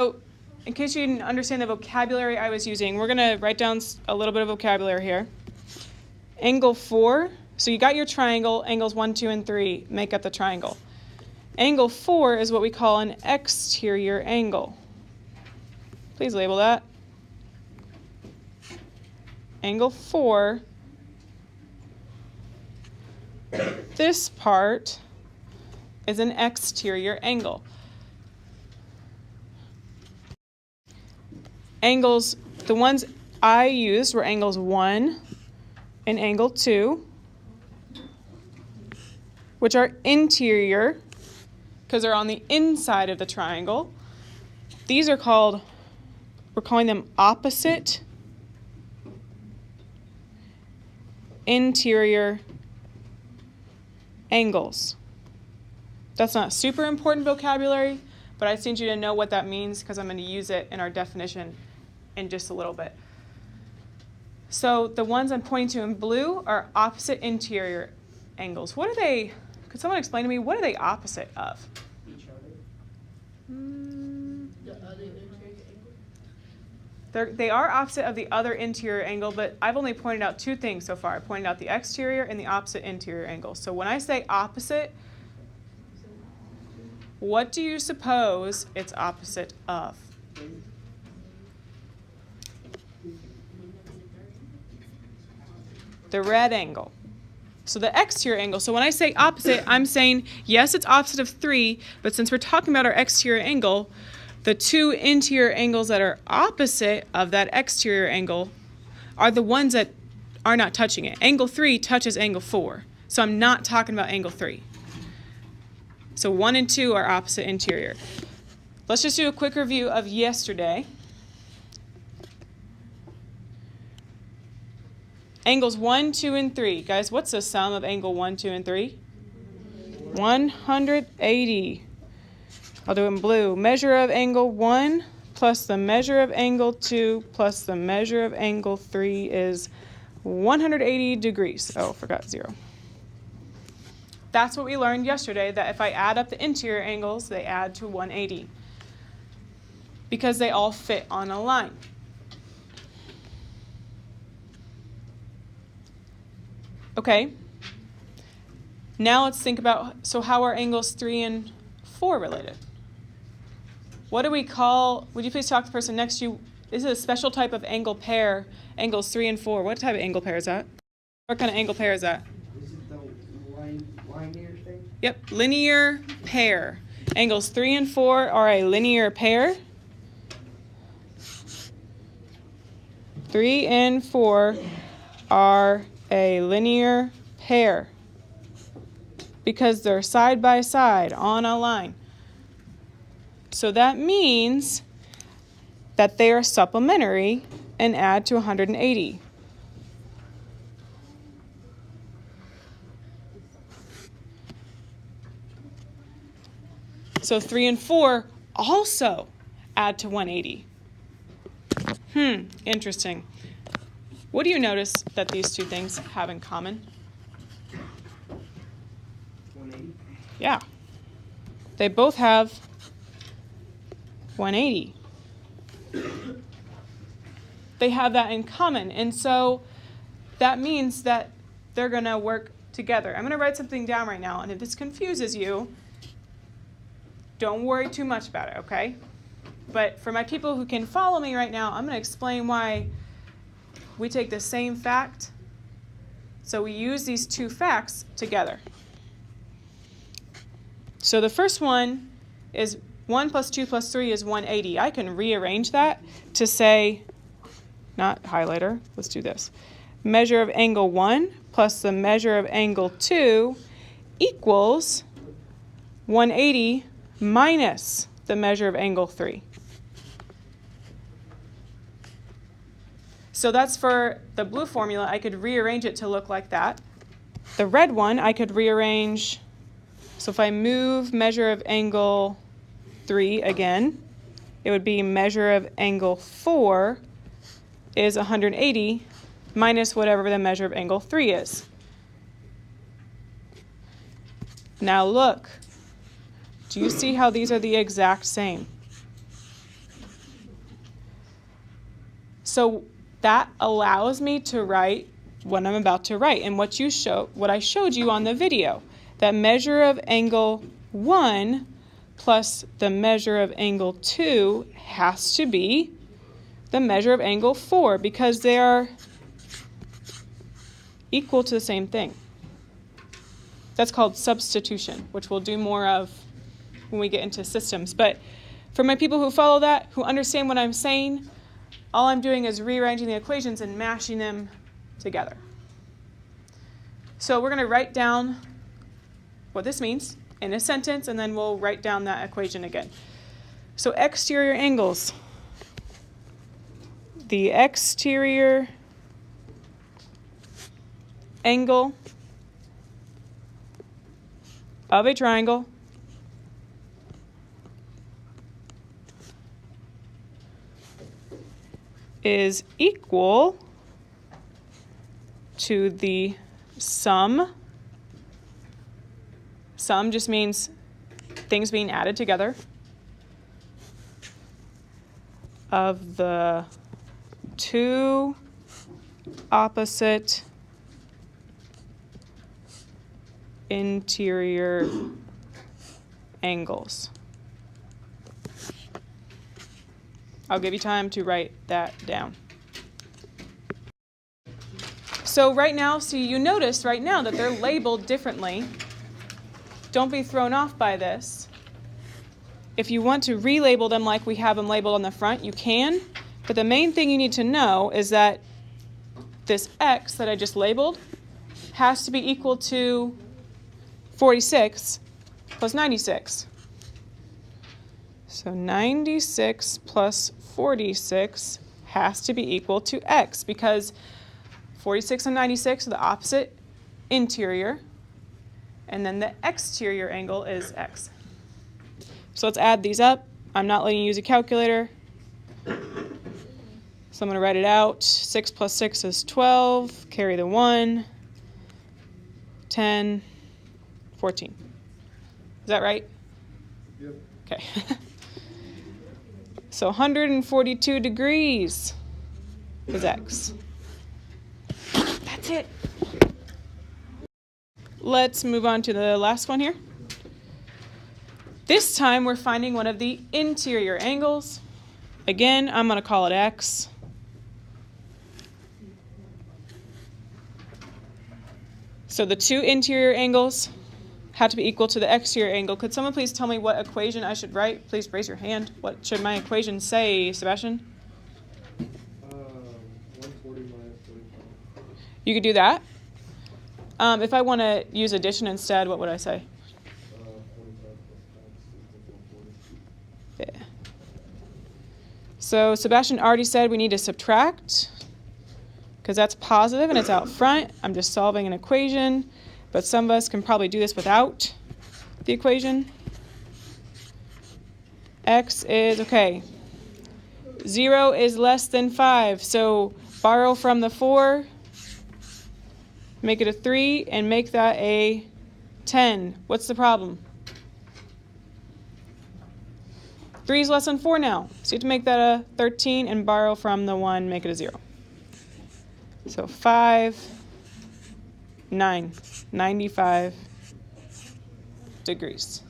So, in case you didn't understand the vocabulary I was using, we're going to write down a little bit of vocabulary here. Angle 4, so you got your triangle, angles 1, 2, and 3 make up the triangle. Angle 4 is what we call an exterior angle. Please label that. Angle 4, this part is an exterior angle. Angles, the ones I used were angles 1 and angle 2, which are interior because they're on the inside of the triangle. These are called, we're calling them opposite interior angles. That's not super important vocabulary, but I just need you to know what that means because I'm going to use it in our definition in just a little bit. So the ones I'm pointing to in blue are opposite interior angles. What are they? Could someone explain to me, what are they opposite of? Each other. The other interior angle? They are opposite of the other interior angle, but I've only pointed out two things so far. I pointed out the exterior and the opposite interior angle. So when I say opposite, what do you suppose it's opposite of? The red angle. So the exterior angle. So when I say opposite, I'm saying, yes, it's opposite of 3, but since we're talking about our exterior angle, the two interior angles that are opposite of that exterior angle are the ones that are not touching it. Angle 3 touches angle 4. So I'm not talking about angle 3. So 1 and 2 are opposite interior. Let's just do a quick review of yesterday. Angles 1, 2, and 3. Guys, what's the sum of angle 1, 2, and 3? 180. I'll do it in blue. Measure of angle 1 plus the measure of angle 2 plus the measure of angle 3 is 180 degrees. Oh, forgot 0. That's what we learned yesterday, that if I add up the interior angles, they add to 180 because they all fit on a line. Okay, now let's think about, so how are angles 3 and 4 related? What do we call, would you please talk to the person next to you? This is a special type of angle pair, angles 3 and 4. What type of angle pair is that? What kind of angle pair is that? Is it the linear thing? Yep, linear pair. Angles 3 and 4 are a linear pair. 3 and 4 are a linear pair because they're side by side on a line. So that means that they are supplementary and add to 180. So 3 and 4 also add to 180. Interesting. What do you notice that these two things have in common? 180. Yeah. They both have 180. They have that in common. And so that means that they're going to work together. I'm going to write something down right now. And if this confuses you, don't worry too much about it, okay? But for my people who can follow me right now, I'm going to explain why we take the same fact, so we use these two facts together. So the first one is 1 plus 2 plus 3 is 180. I can rearrange that to say, not highlighter, let's do this. Measure of angle 1 plus the measure of angle 2 equals 180 minus the measure of angle 3. So that's for the blue formula. I could rearrange it to look like that. The red one, I could rearrange. So if I move measure of angle 3 again, it would be measure of angle 4 is 180 minus whatever the measure of angle 3 is. Now look. Do you see how these are the exact same? So that allows me to write what I'm about to write. And what I showed you on the video, that measure of angle 1 plus the measure of angle 2 has to be the measure of angle 4 because they are equal to the same thing. That's called substitution, which we'll do more of when we get into systems. But for my people who follow that, who understand what I'm saying, all I'm doing is rearranging the equations and mashing them together. So we're going to write down what this means in a sentence, and then we'll write down that equation again. So exterior angles. The exterior angle of a triangle is equal to the sum. Sum just means things being added together of the two opposite interior angles. I'll give you time to write that down. So right now, you notice right now that they're labeled differently. Don't be thrown off by this. If you want to relabel them like we have them labeled on the front, you can. But the main thing you need to know is that this x that I just labeled has to be equal to 46 plus 96. So 96 plus 46 has to be equal to x because 46 and 96 are the opposite interior, and then the exterior angle is x. So let's add these up. I'm not letting you use a calculator, so I'm going to write it out. 6 plus 6 is 12, carry the 1, 10, 14. Is that right? Yep. Okay. So 142 degrees is x. That's it. Let's move on to the last one here. This time we're finding one of the interior angles. Again, I'm going to call it x. So the two interior angles have to be equal to the exterior angle. Could someone please tell me what equation I should write? Please raise your hand. What should my equation say, Sebastian? 140 minus 45. You could do that. If I want to use addition instead, what would I say? 45 plus x equals 140. Yeah. So Sebastian already said we need to subtract because that's positive and it's out front. I'm just solving an equation, but some of us can probably do this without the equation. X is, okay, 0 is less than 5, so borrow from the 4, make it a 3, and make that a 10. What's the problem? 3 is less than 4 now, so you have to make that a 13 and borrow from the 1, make it a 0. So 5, 9, 95 degrees.